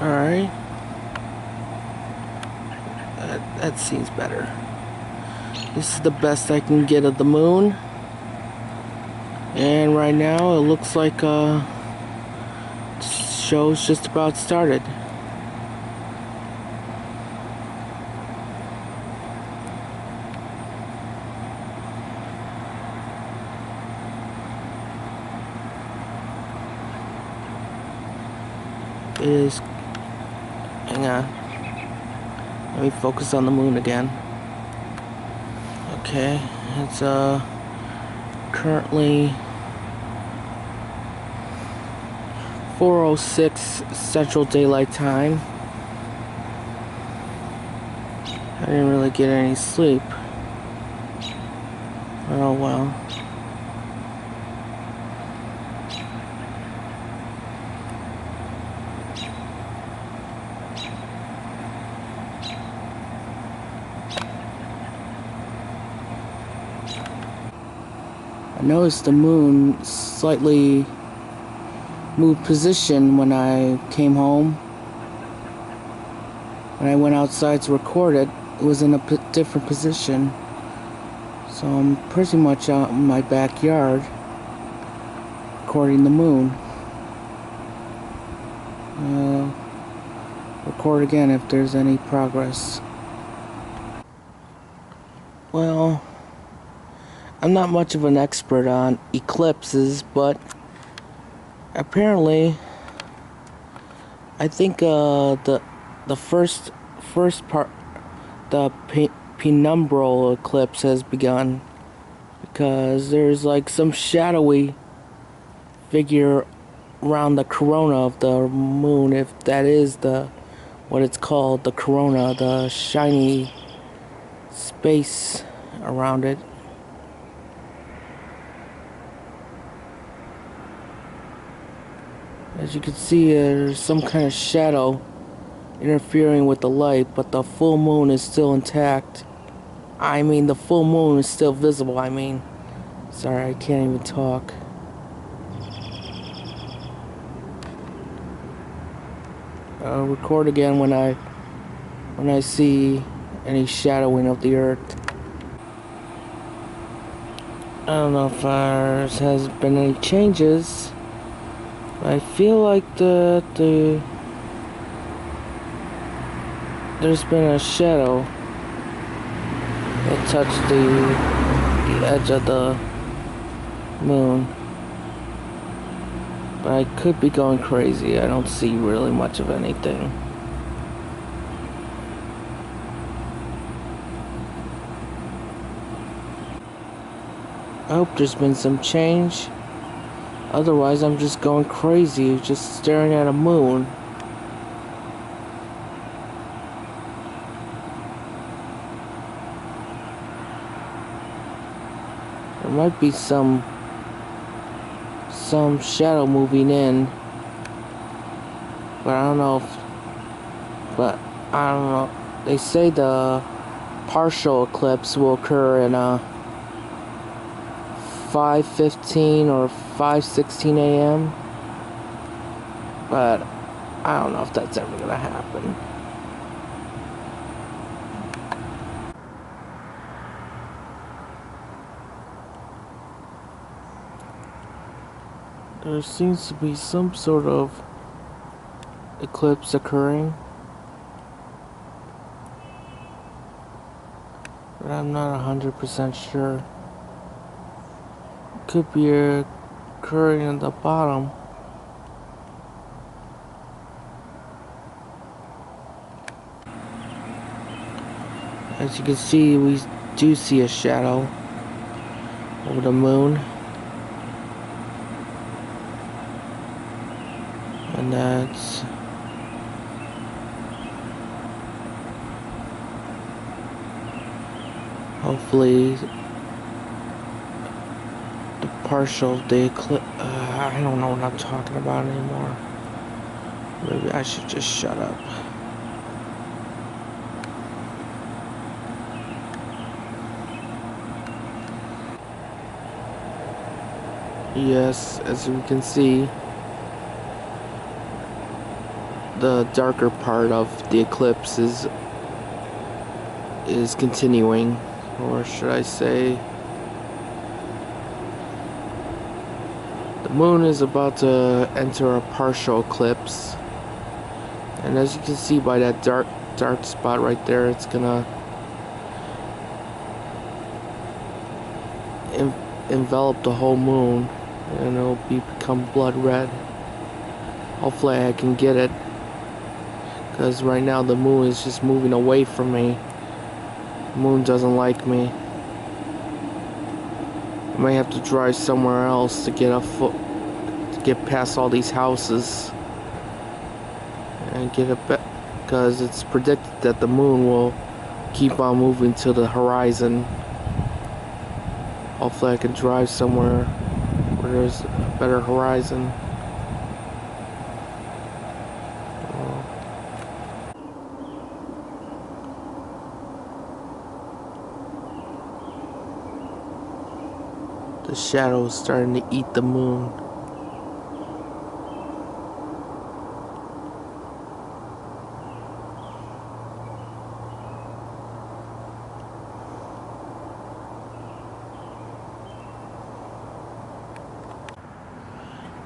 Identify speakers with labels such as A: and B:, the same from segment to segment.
A: Alright. That seems better. This is the best I can get of the moon. And right now it looks like show's just about started. It is. Hang on. Let me focus on the moon again. Okay, it's currently 4:06 Central Daylight Time. I didn't really get any sleep. Oh well. I noticed the moon slightly moved position when I came home. When I went outside to record it, it was in a different position. So I'm pretty much out in my backyard recording the moon. Record again if there's any progress. Well, I'm not much of an expert on eclipses, but apparently I think the first part, the penumbral eclipse, has begun, because there's like some shadowy figure around the corona of the moon, if that is what it's called, the corona, the shiny space around it. As you can see, there's some kind of shadow interfering with the light, but the full moon is still intact. I mean, the full moon is still visible. Sorry, I can't even talk. I'll record again when I see any shadowing of the earth. I don't know if there has been any changes. I feel like there's been a shadow that touched the edge of the moon. But I could be going crazy. I don't see really much of anything. I hope there's been some change. Otherwise, I'm just going crazy, just staring at a moon. There might be some shadow moving in, but I don't know They say the partial eclipse will occur in 5:15 or 5:16 a.m. But I don't know if that's ever gonna happen. There seems to be some sort of eclipse occurring, but I'm not 100% sure. It could be occurring at the bottom. As you can see, we do see a shadow over the moon. And that's hopefully the eclipse. I don't know what I'm talking about anymore. Maybe I should just shut up. Yes, as we can see, the darker part of the eclipse is continuing, or should I say, the moon is about to enter a partial eclipse, and as you can see by that dark spot right there, it's gonna envelop the whole moon, and it'll become blood red. Hopefully I can get it, because right now the moon is just moving away from me. The moon doesn't like me. I may have to drive somewhere else to get past all these houses and get it back, because it's predicted that the moon will keep on moving to the horizon. Hopefully I can drive somewhere where there's a better horizon. The shadow is starting to eat the moon.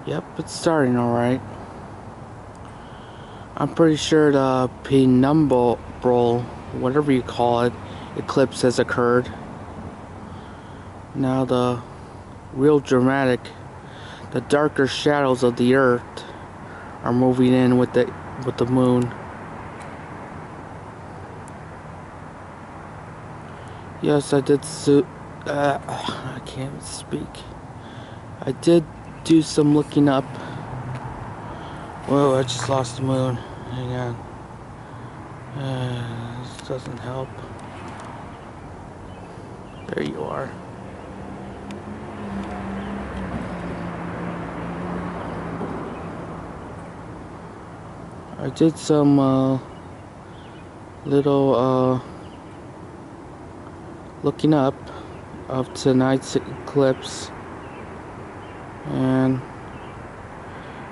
A: Yep, it's starting alright. I'm pretty sure the penumbral, whatever you call it, eclipse has occurred. Now the real dramatic, the darker shadows of the earth are moving in with the moon. Yes, I did I can't speak. I did do some looking up. Whoa, I just lost the moon. Hang on. This doesn't help. There you are. I did some little looking up of tonight's eclipse, and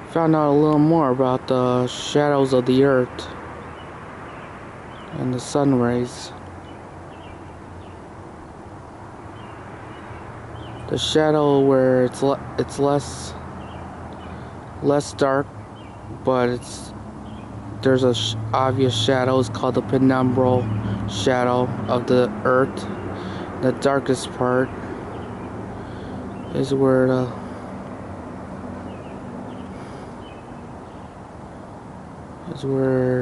A: found out a little more about the shadows of the earth and the sun rays. The shadow where it's less dark, but there's a obvious shadow. It's called the penumbral shadow of the earth. The darkest part is where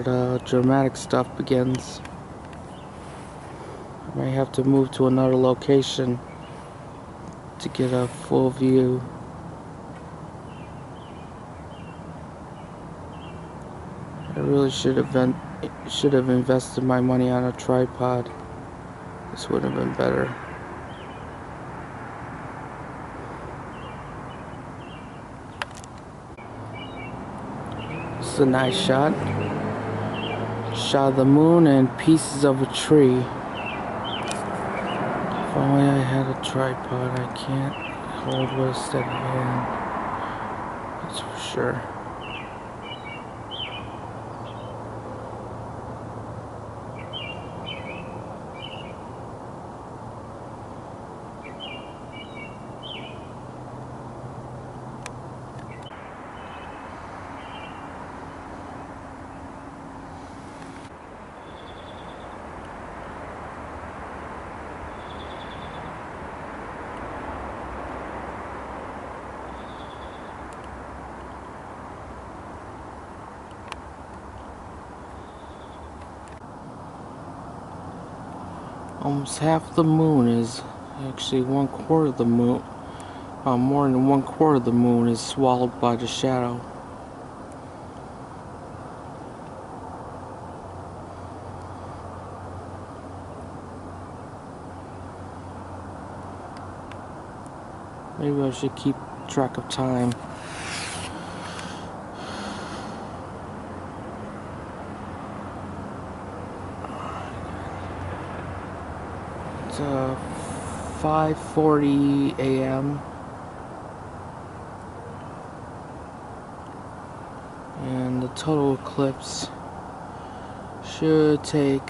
A: the dramatic stuff begins. I may have to move to another location to get a full view. I really should have invested my money on a tripod. This would have been better. This is a nice shot. Shot of the moon and pieces of a tree. If only I had a tripod. I can't hold with a steady hand. That's for sure. Almost half the moon is actually 1/4 of the moon. More than 1/4 of the moon is swallowed by the shadow. Maybe I should keep track of time. It's 5:40 a.m. And the total eclipse should take,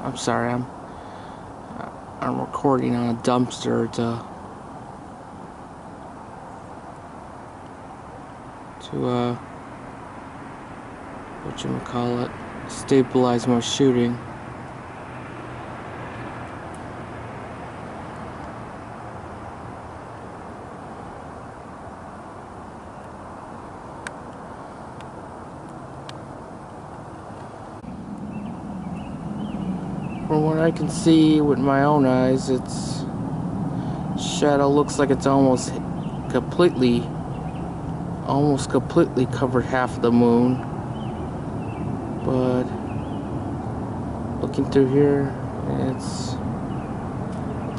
A: I'm sorry, I'm recording on a dumpster to whatchamacallit, stabilize my shooting. From what I can see with my own eyes, its shadow looks like it's almost completely covered half of the moon. But looking through here, it's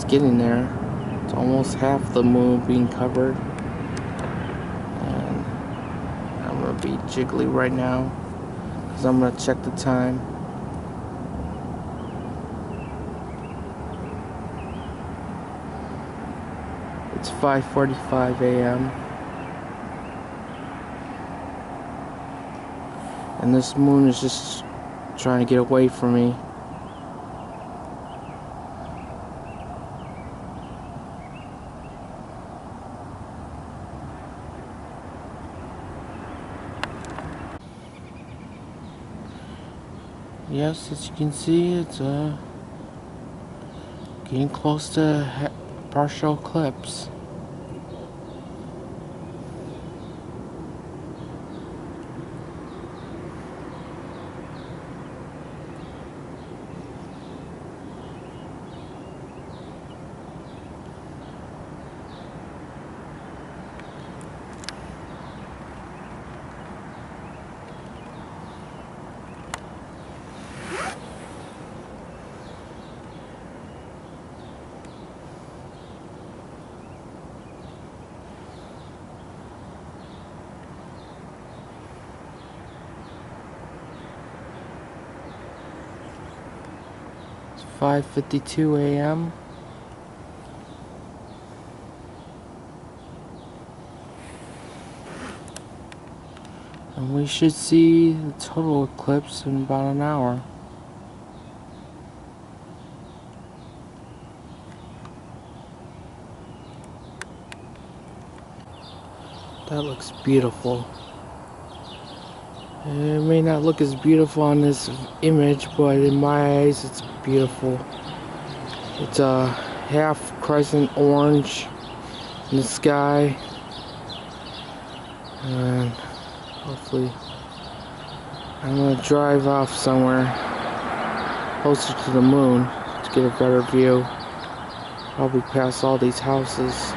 A: getting there. It's almost half the moon being covered. And I'm gonna be jiggly right now because I'm gonna check the time. It's 5:45 a.m. and this moon is just trying to get away from me. Yes, as you can see, it's getting close to partial eclipse. It's 5:52 a.m. and we should see the total eclipse in about an hour. That looks beautiful. It may not look as beautiful on this image, but in my eyes it's beautiful. It's a half crescent orange in the sky, and hopefully I'm gonna drive off somewhere closer to the moon to get a better view. Probably past all these houses.